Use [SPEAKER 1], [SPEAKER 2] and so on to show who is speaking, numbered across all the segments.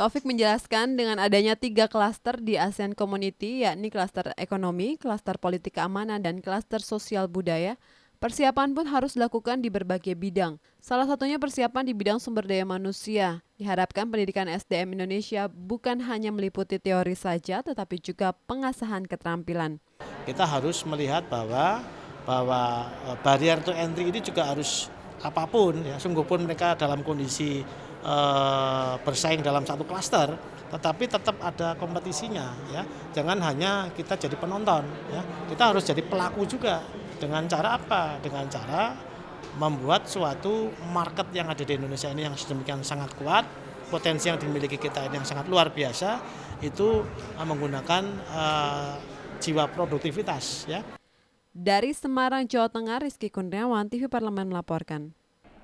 [SPEAKER 1] Taufik menjelaskan dengan adanya 3 klaster di ASEAN Community, yakni klaster ekonomi, klaster politik keamanan, dan klaster sosial budaya, persiapan pun harus dilakukan di berbagai bidang. Salah satunya persiapan di bidang sumber daya manusia. Diharapkan pendidikan SDM Indonesia bukan hanya meliputi teori saja, tetapi juga pengasahan keterampilan.
[SPEAKER 2] Kita harus melihat bahwa barrier to entry ini juga harus apapun ya, sungguh pun mereka dalam kondisi bersaing dalam satu klaster, tetapi tetap ada kompetisinya ya. Jangan hanya kita jadi penonton ya. Kita harus jadi pelaku juga. Dengan cara apa? Dengan cara membuat suatu market yang ada di Indonesia ini yang sedemikian sangat kuat, potensi yang dimiliki kita ini yang sangat luar biasa, itu menggunakan jiwa produktivitas ya.
[SPEAKER 1] Dari Semarang, Jawa Tengah, Rizky Kurniawan, TV Parlemen melaporkan.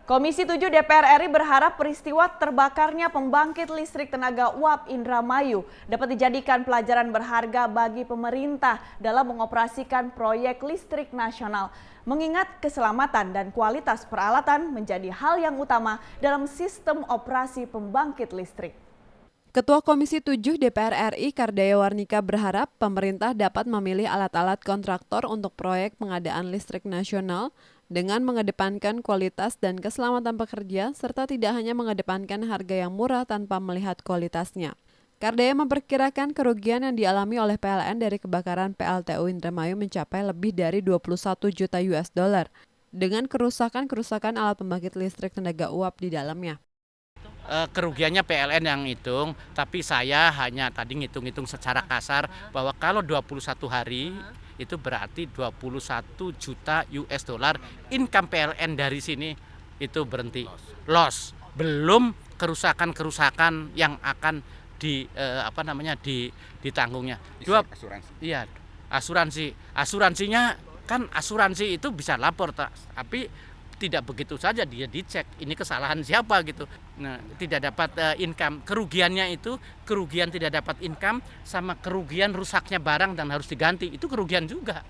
[SPEAKER 3] Komisi 7 DPR RI berharap peristiwa terbakarnya pembangkit listrik tenaga uap Indramayu dapat dijadikan pelajaran berharga bagi pemerintah dalam mengoperasikan proyek listrik nasional. Mengingat keselamatan dan kualitas peralatan menjadi hal yang utama dalam sistem operasi pembangkit listrik.
[SPEAKER 1] Ketua Komisi 7 DPR RI Kardaya Warnika berharap pemerintah dapat memilih alat-alat kontraktor untuk proyek pengadaan listrik nasional dengan mengedepankan kualitas dan keselamatan pekerja serta tidak hanya mengedepankan harga yang murah tanpa melihat kualitasnya. Kardaya memperkirakan kerugian yang dialami oleh PLN dari kebakaran PLTU Indramayu mencapai lebih dari 21 juta US dollar dengan kerusakan alat pembangkit listrik tenaga uap di dalamnya.
[SPEAKER 4] Kerugiannya PLN yang hitung, tapi saya hanya tadi ngitung-ngitung secara kasar bahwa kalau 21 hari itu berarti 21 juta US dollar income PLN dari sini itu berhenti loss. Belum kerusakan yang akan ditanggungnya.
[SPEAKER 5] Asuransi.
[SPEAKER 4] Iya, asuransinya kan asuransi itu bisa lapor tapi tidak begitu saja dia dicek ini kesalahan siapa gitu. Nah, tidak dapat income. Kerugiannya itu kerugian tidak dapat income sama kerugian rusaknya barang dan harus diganti. Itu kerugian juga.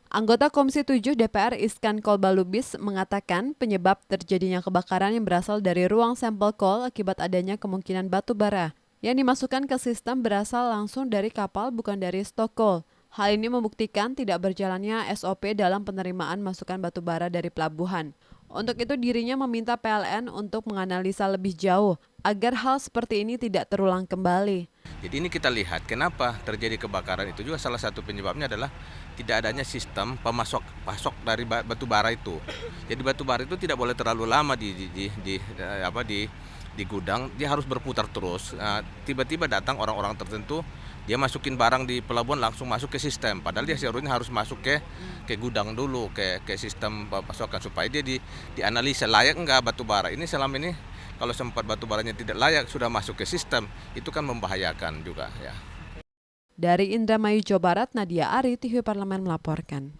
[SPEAKER 1] Anggota Komisi 7 DPR Iskan Kolbalubis mengatakan penyebab terjadinya kebakaran yang berasal dari ruang sampel kol akibat adanya kemungkinan batu bara yang dimasukkan ke sistem berasal langsung dari kapal bukan dari stok kol. Hal ini membuktikan tidak berjalannya SOP dalam penerimaan masukan batu bara dari pelabuhan. Untuk itu dirinya meminta PLN untuk menganalisa lebih jauh agar hal seperti ini tidak terulang kembali.
[SPEAKER 5] Jadi ini kita lihat kenapa terjadi kebakaran itu juga salah satu penyebabnya adalah tidak adanya sistem pasok dari batu bara itu. Jadi batu bara itu tidak boleh terlalu lama di gudang, dia harus berputar terus. Tiba-tiba datang orang-orang tertentu, dia masukin barang di pelabuhan langsung masuk ke sistem. Padahal dia seharusnya harus masuk ke gudang dulu, ke sistem pasokan supaya dia dianalisa layak enggak batu bara. Ini selama ini kalau sempat batu baranya tidak layak sudah masuk ke sistem, itu kan membahayakan juga ya.
[SPEAKER 1] Dari Indramayu, Jawa Barat, Nadia Ari, TV Parlemen melaporkan.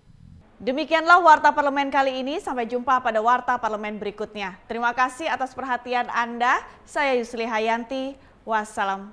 [SPEAKER 3] Demikianlah Warta Parlemen kali ini. Sampai jumpa pada Warta Parlemen berikutnya. Terima kasih atas perhatian Anda. Saya Yusli Hayanti. Wassalam.